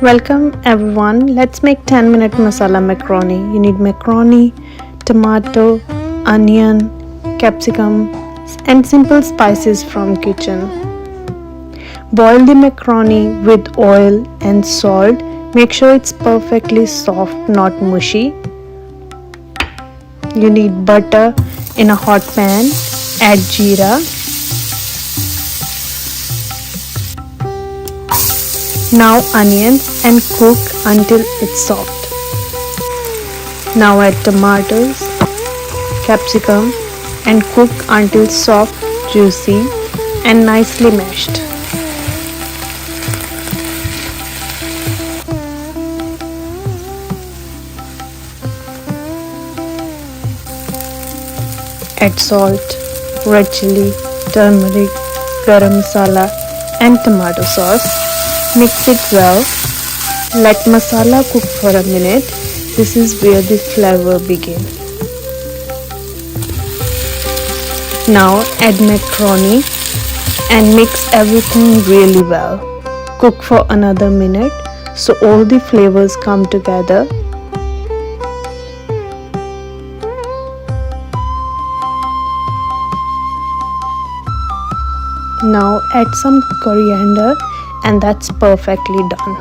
Welcome everyone. Let's make 10-minute masala macaroni. You need macaroni, tomato, onion, capsicum and simple spices from kitchen. Boil the macaroni with oil and salt. Make sure it's perfectly soft, not mushy. You need butter in a hot pan. Add jeera. Now onions and cook until it's soft. Now add tomatoes, capsicum and cook until soft, juicy and nicely mashed. Add salt, red chilli, turmeric, garam masala and tomato sauce. Mix it well. Let masala cook for a minute. This is where the flavor begins. Now add macaroni and mix everything really well. Cook for another minute so all the flavors come together. Now add some coriander and that's perfectly done.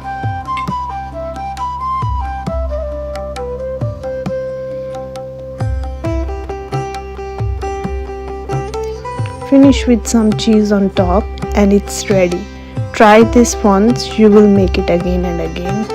Finish with some cheese on top and it's ready. Try this once, you will make it again and again.